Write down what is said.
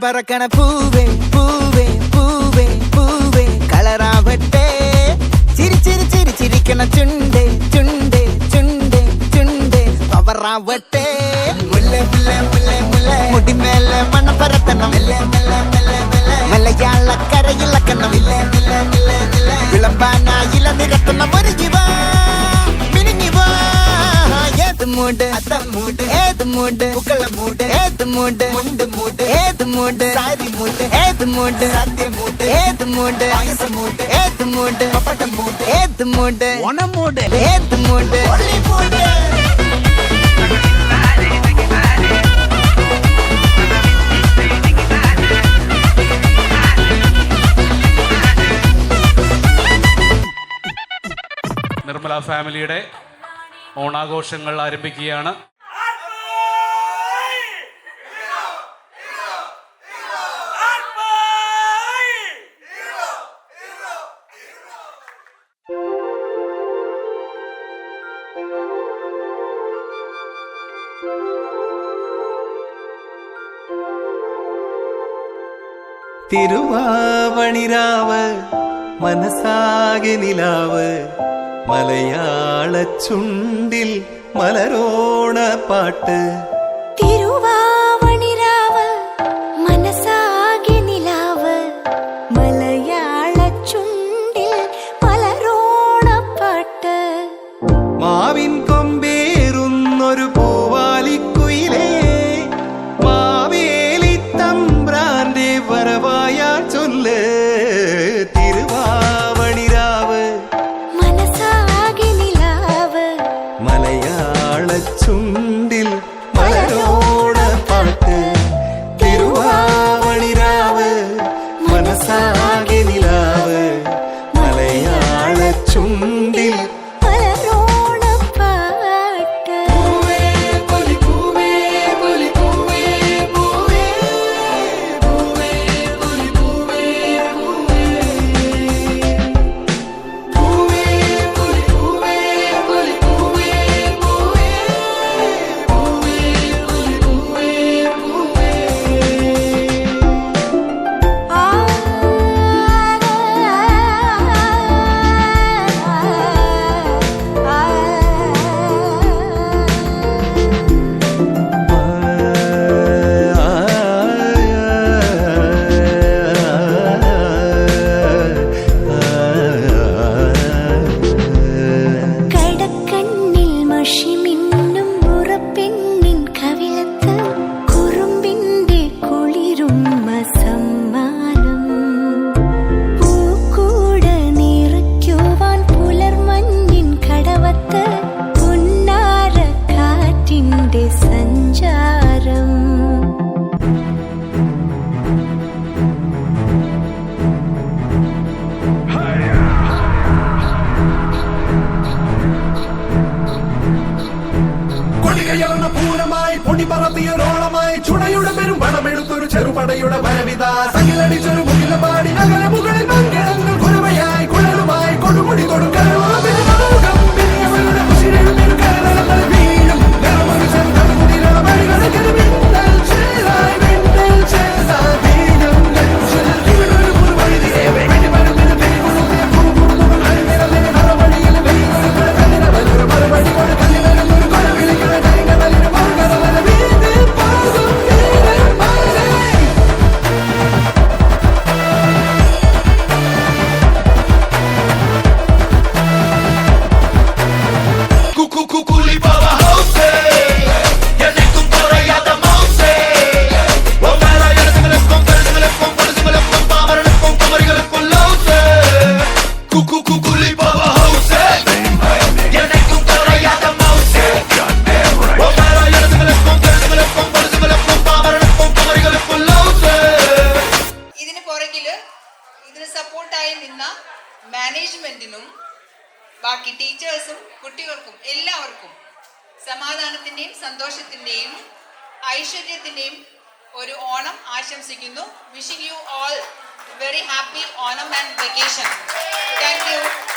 പറക്കണ പൂവേ പൂവേ പൂവേ പൂവേ കളറാവട്ടെ ചിരി ചിരി ചിരി ചിരിക്കണ ചുണ്ടേ ചുണ്ടേ ചുണ്ടേ ചുണ്ടേ പവറാവട്ടെ മുല്ല മുല്ല മുല്ല മുല്ല മുടിമേലെ മണ്ണ പരത്തണം മലയാളക്കരയിലക്കണം വിളമ്പാനായില നിരത്തണം ഒരു ജീവ മിനിങ്ങി വാ ഏത് മൂട് മൂട് ഏത് മൂട് പുക്കള മൂട് ഏത് മൂട് മുണ്ട് മൂട് ഏത് മൂട് സാരി മൂട് ഏത് മൂട് സദ്യ മൂട് ഏത് മൂട് പായസ മൂട് ഏത് മൂട് പപ്പടം മൂട് ഏത് മൂട് ഓണം മൂട് ഏത് മൂട് ഒള്ളി മൂട് നിർമ്മല ഫാമിലിയുടെ ഓണാഘോഷങ്ങൾ ആരംഭിക്കുകയാണ്. തിരുവാവണിരാവ് മനസാകെ നിലാവ് മലയാള ചുണ്ടിൽ മലരോണ പാട്ട്. തിരുവാവണിരാവ് മനസാകെ നിലാവ് മലയാള ചുണ്ടിൽ മലരോണ പാട്ട്. മാവിൻ കൊമ്പേറുന്നൊരു പൂവാലിക്കുയിലേ മാവേലി തമ്പ്രാന്റെ വരവായ ചൊല്ല്. തിരുവാവണിരാവ് മനസാകെ നിലാവ് മലയാള ചുണ്ടിൽ മലരോണ പാട്ട്. തിരുവാവണിരാവ് മനസാകെ നിലാവ് മലയാള ചുണ്ടിൽ മലരോണ പാട്ട്. കടക്കണ്ണിൽ മഷിമിന്നും മുറപ്പെണ്ണിൻ കവിളത്ത് കുറുമ്പിന്റെ കുളിരുമ്മ സമ്മാനം. പൂക്കൂട നിറയ്ക്കുവാൻ പുലർമഞ്ഞിൻ കടവത്ത് പുന്നാര കാറ്റിന്റെ സഞ്ചാരം. കൊടികയറുന്ന പൂരമായി പൊടി പറത്തിയൊരോളമായി ചുടയുടെ പെരും പണമെടുത്തൊരു ചെറുപടയുടെ വരവിത സകിലടിച്ചൊരു മുകില പാടി നഗര മുകളിൽ മങ്കിടങ്ങൾ കുരവയായി കുഴലുമായി കൊടുമുടി കൊടുക്കൽ ഇതിന് സപ്പോർട്ടായി നിന്ന മാനേജ്മെന്റിനും ബാക്കി ടീച്ചേഴ്സും കുട്ടികൾക്കും എല്ലാവർക്കും സമാധാനത്തിന്റെയും സന്തോഷത്തിന്റെയും ഐശ്വര്യത്തിന്റെയും ഒരു ഓണം ആശംസിക്കുന്നു. Wishing you all very happy Onam and vacation. Thank you.